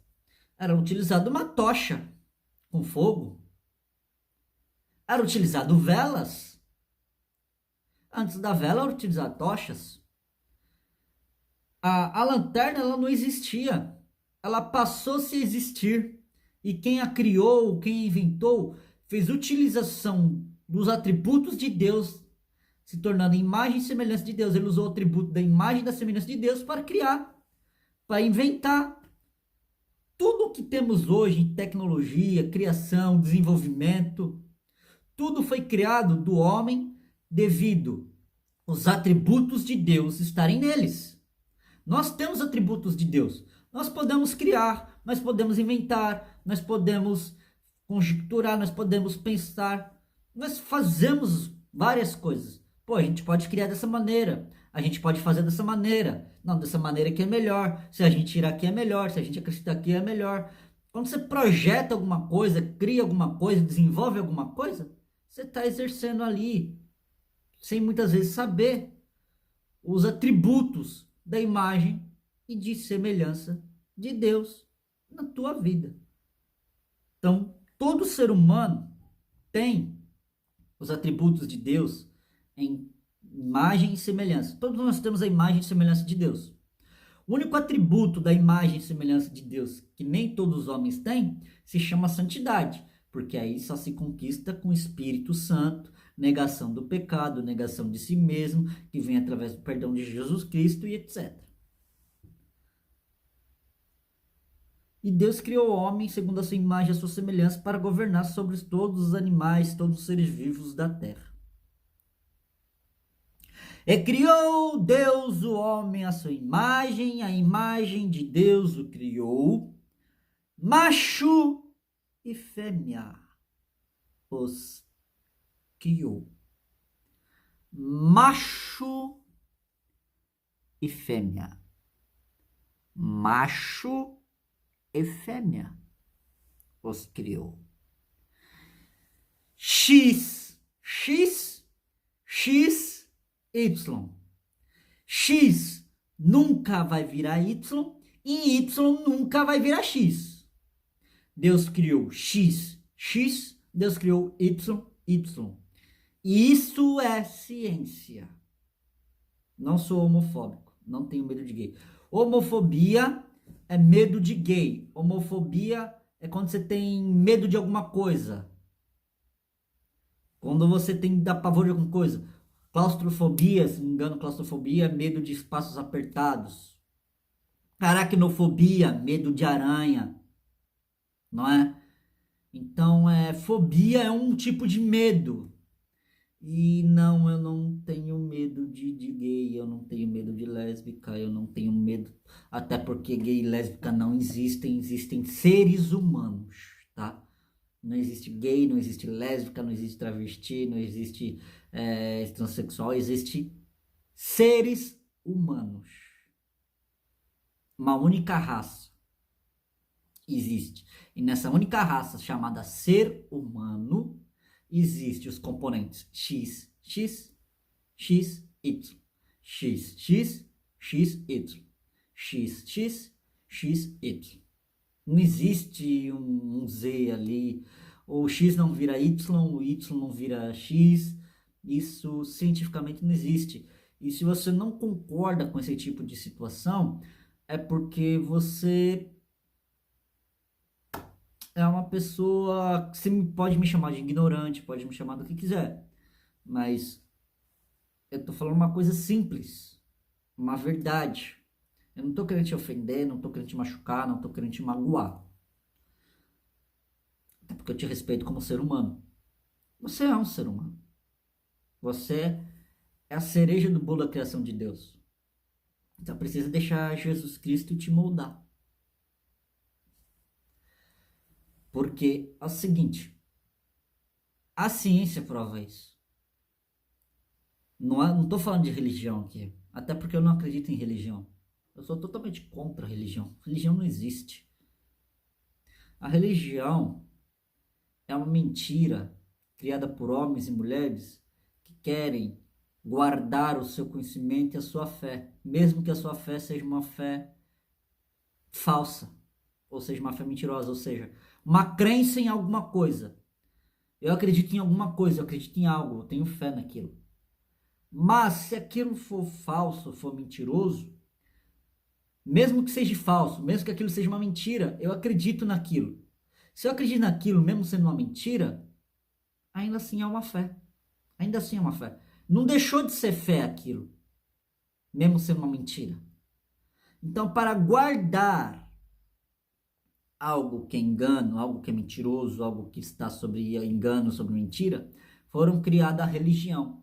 Era utilizado uma tocha com fogo. Era utilizado velas. Antes da vela, era utilizado tochas. A lanterna ela não existia. Ela passou-se a existir. E quem a criou, quem a inventou, fez utilização dos atributos de Deus, se tornando imagem e semelhança de Deus. Ele usou o atributo da imagem e da semelhança de Deus para criar, para inventar. Tudo que temos hoje em tecnologia, criação, desenvolvimento, tudo foi criado do homem devido aos atributos de Deus estarem neles. Nós temos atributos de Deus. Nós podemos criar, nós podemos inventar, nós podemos conjecturar, nós podemos pensar. Nós fazemos várias coisas. Pô, a gente pode criar dessa maneira. A gente pode fazer dessa maneira. Não, dessa maneira aqui é melhor. Se a gente tirar aqui é melhor. Se a gente acrescentar aqui é melhor. Quando você projeta alguma coisa, cria alguma coisa, desenvolve alguma coisa, você está exercendo ali, sem muitas vezes saber, os atributos da imagem e de semelhança de Deus na tua vida. Então, todo ser humano tem os atributos de Deus em imagem e semelhança. Todos nós temos a imagem e semelhança de Deus. O único atributo da imagem e semelhança de Deus que nem todos os homens têm se chama santidade, porque aí só se conquista com o Espírito Santo, negação do pecado, negação de si mesmo, que vem através do perdão de Jesus Cristo e etc. E Deus criou o homem segundo a sua imagem e a sua semelhança para governar sobre todos os animais, todos os seres vivos da terra. E criou Deus o homem à sua imagem, a imagem de Deus o criou, macho e fêmea os criou. Macho e fêmea. Macho e fêmea os criou. X, Y. X nunca vai virar Y e Y nunca vai virar X. Deus criou X, Deus criou Y. Isso é ciência. Não sou homofóbico, não tenho medo de gay. Homofobia é medo de gay. Homofobia é quando você tem medo de alguma coisa. Quando você tem dá pavor de alguma coisa. Claustrofobia, se não me engano, claustrofobia é medo de espaços apertados. Aracnofobia, medo de aranha. Não é? Então, fobia é um tipo de medo. E não, eu não tenho medo de gay, eu não tenho medo de lésbica, eu não tenho medo, até porque gay e lésbica não existem, existem seres humanos, tá? Não existe gay, não existe lésbica, não existe travesti, não existe transexual, existe seres humanos. Uma única raça existe. E nessa única raça chamada ser humano, existem os componentes X, X, X, Y. X, X, X, Y. X, X, X, Y. Não existe um Z ali. O X não vira Y, o Y não vira X. Isso cientificamente não existe. E se você não concorda com esse tipo de situação, é porque você é uma pessoa que você pode me chamar de ignorante, pode me chamar do que quiser. Mas eu tô falando uma coisa simples, uma verdade. Eu não tô querendo te ofender, não tô querendo te machucar, não tô querendo te magoar. Até porque eu te respeito como ser humano. Você é um ser humano. Você é a cereja do bolo da criação de Deus. Então precisa deixar Jesus Cristo te moldar. Porque é o seguinte, a ciência prova isso. Não tô falando de religião aqui. Até porque eu não acredito em religião. Eu sou totalmente contra a religião. Religião não existe. A religião é uma mentira criada por homens e mulheres que querem guardar o seu conhecimento e a sua fé, mesmo que a sua fé seja uma fé falsa, ou seja, uma fé mentirosa, ou seja, uma crença em alguma coisa. Eu acredito em alguma coisa, eu acredito em algo, eu tenho fé naquilo. Mas se aquilo for falso, for mentiroso, mesmo que seja falso, mesmo que aquilo seja uma mentira, eu acredito naquilo. Se eu acredito naquilo, mesmo sendo uma mentira, ainda assim é uma fé. Ainda assim é uma fé. Não deixou de ser fé aquilo, mesmo sendo uma mentira. Então, para guardar algo que é engano, algo que é mentiroso, algo que está sobre engano, sobre mentira, foram criada a religião.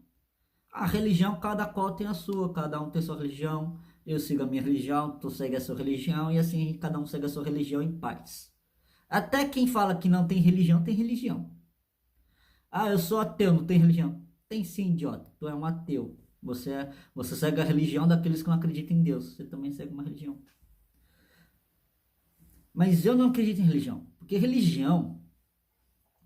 A religião, cada qual tem a sua, cada um tem a sua religião. Eu sigo a minha religião, tu segue a sua religião, e assim cada um segue a sua religião em paz. Até quem fala que não tem religião, tem religião. Ah, eu sou ateu, não tem religião. Tem sim, idiota. Tu é um ateu. Você segue a religião daqueles que não acreditam em Deus. Você também segue uma religião. Mas eu não acredito em religião. Porque religião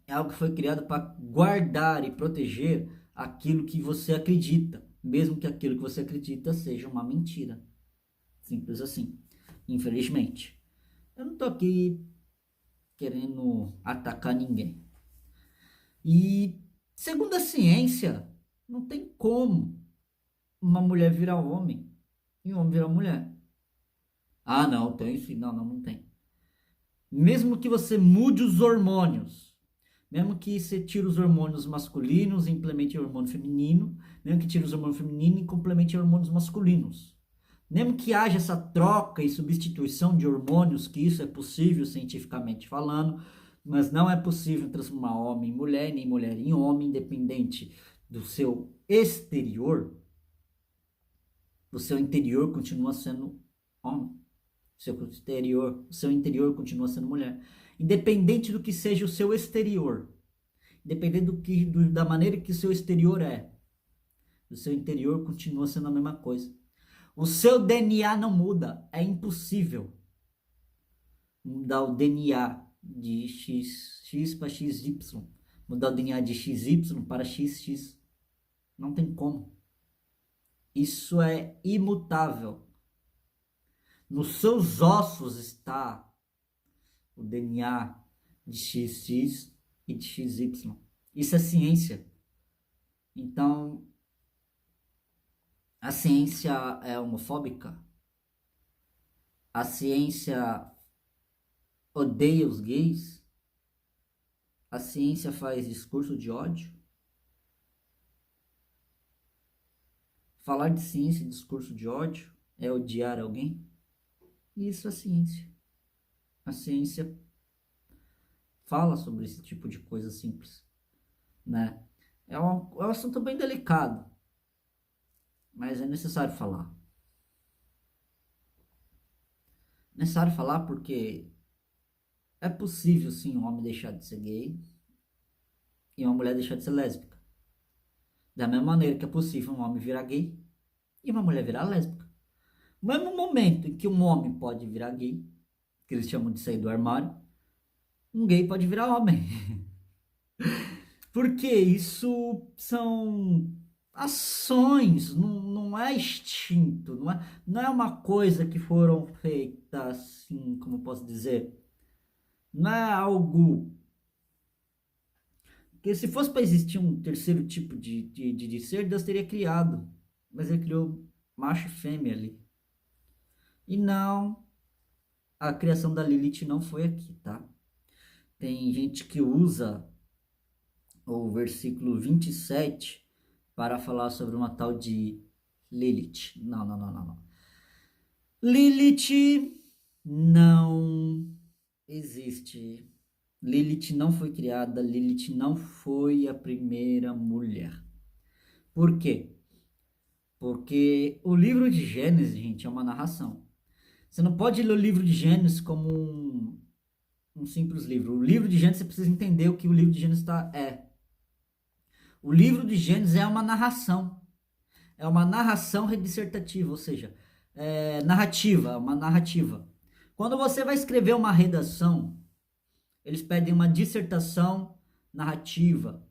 é algo que foi criado para guardar e proteger aquilo que você acredita. Mesmo que aquilo que você acredita seja uma mentira. Simples assim. Infelizmente. Eu não tô aqui querendo atacar ninguém. E, segundo a ciência, não tem como uma mulher virar homem e um homem virar mulher. Ah, não, tem sim. Não, não, não tem. Mesmo que você mude os hormônios, mesmo que você tire os hormônios masculinos e implemente o hormônio feminino, mesmo que tire os hormônios femininos e complemente hormônios masculinos, mesmo que haja essa troca e substituição de hormônios, que isso é possível cientificamente falando, mas não é possível transformar homem em mulher, nem mulher em homem, independente do seu exterior, o seu interior continua sendo homem. O seu interior continua sendo mulher. Independente do que seja o seu exterior, independente da maneira que o seu exterior é, o seu interior continua sendo a mesma coisa. O seu DNA não muda, é impossível mudar o DNA de X para XY, mudar o DNA de XY para XX, não tem como. Isso é imutável. Nos seus ossos está o DNA de XX e de XY. Isso é ciência. Então, a ciência é homofóbica? A ciência odeia os gays? A ciência faz discurso de ódio? Falar de ciência e discurso de ódio é odiar alguém? Isso é ciência. A ciência fala sobre esse tipo de coisa simples, né? É um assunto bem delicado, mas é necessário falar. Necessário falar porque é possível sim um homem deixar de ser gay e uma mulher deixar de ser lésbica. Da mesma maneira que é possível um homem virar gay e uma mulher virar lésbica. No mesmo momento em que um homem pode virar gay, que eles chamam de sair do armário, um gay pode virar homem. Porque isso são ações, não é instinto, não é uma coisa que foram feitas assim, como eu posso dizer, não é algo. Porque se fosse para existir um terceiro tipo de ser, Deus teria criado. Mas ele criou macho e fêmea ali. E não, a criação da Lilith não foi aqui, tá? Tem gente que usa o versículo 27 para falar sobre uma tal de Lilith. Não, não, não, não, não. Lilith não existe. Lilith não foi criada, Lilith não foi a primeira mulher. Por quê? Porque o livro de Gênesis, gente, é uma narração. Você não pode ler o livro de Gênesis como um simples livro. O livro de Gênesis, você precisa entender o que o livro de Gênesis é. O livro de Gênesis é uma narração. É uma narração dissertativa, ou seja, narrativa, uma narrativa. Quando você vai escrever uma redação, eles pedem uma dissertação narrativa.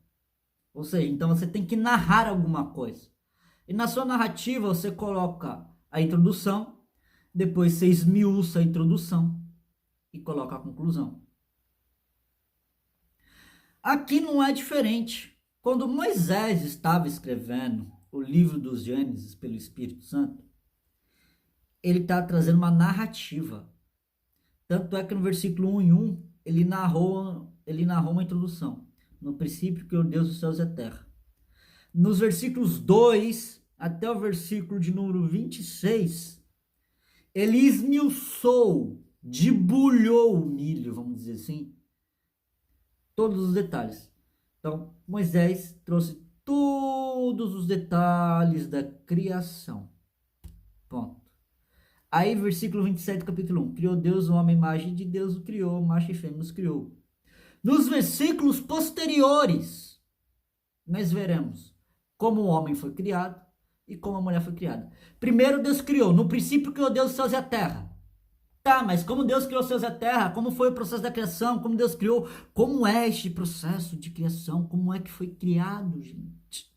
Ou seja, então você tem que narrar alguma coisa. E na sua narrativa você coloca a introdução, depois você esmiuça a introdução e coloca a conclusão. Aqui não é diferente. Quando Moisés estava escrevendo o livro dos Gênesis pelo Espírito Santo, ele está trazendo uma narrativa. Tanto é que no versículo 1 e 1, ele narrou uma introdução. No princípio criou Deus os céus e a terra. Nos versículos 2 até o versículo de número 26, ele esmiuçou, debulhou o milho, vamos dizer assim, todos os detalhes. Então, Moisés trouxe todos os detalhes da criação. Ponto. Aí, versículo 27 do capítulo 1. Criou Deus o homem, imagem de Deus o criou, macho e fêmea os criou. Nos versículos posteriores, nós veremos como o homem foi criado e como a mulher foi criada. Primeiro Deus criou, no princípio criou Deus os céus e a terra. Tá, mas como Deus criou os céus e a terra? Como foi o processo da criação? Como Deus criou? Como é este processo de criação? Como é que foi criado, gente?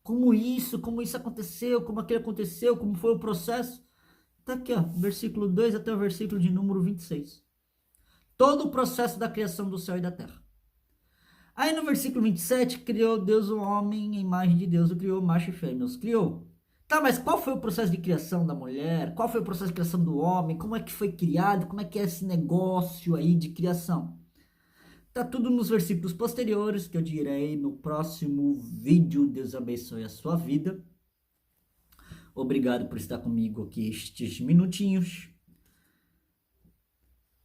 Como isso aconteceu? Como aquilo aconteceu? Como foi o processo? Tá aqui, ó, versículo 2 até o versículo de número 26. Todo o processo da criação do céu e da terra. Aí no versículo 27, criou Deus o homem, em imagem de Deus o criou, macho e fêmea os criou. Tá, mas qual foi o processo de criação da mulher? Qual foi o processo de criação do homem? Como é que foi criado? Como é que é esse negócio aí de criação? Tá tudo nos versículos posteriores, que eu direi no próximo vídeo. Deus abençoe a sua vida. Obrigado por estar comigo aqui estes minutinhos.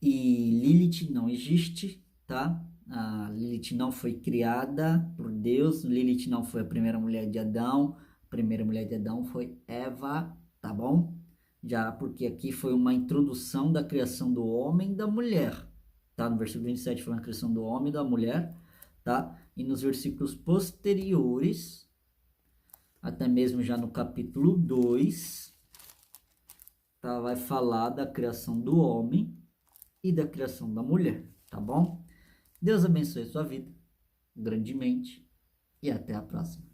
E Lilith não existe, tá? A Lilith não foi criada por Deus. Lilith não foi a primeira mulher de Adão. A primeira mulher de Adão foi Eva, tá bom? Já porque aqui foi uma introdução da criação do homem e da mulher, tá? No versículo 27 foi uma criação do homem e da mulher, tá? E nos versículos posteriores, até mesmo já no capítulo 2, tá? Vai falar da criação do homem e da criação da mulher, tá bom? Deus abençoe a sua vida grandemente e até a próxima.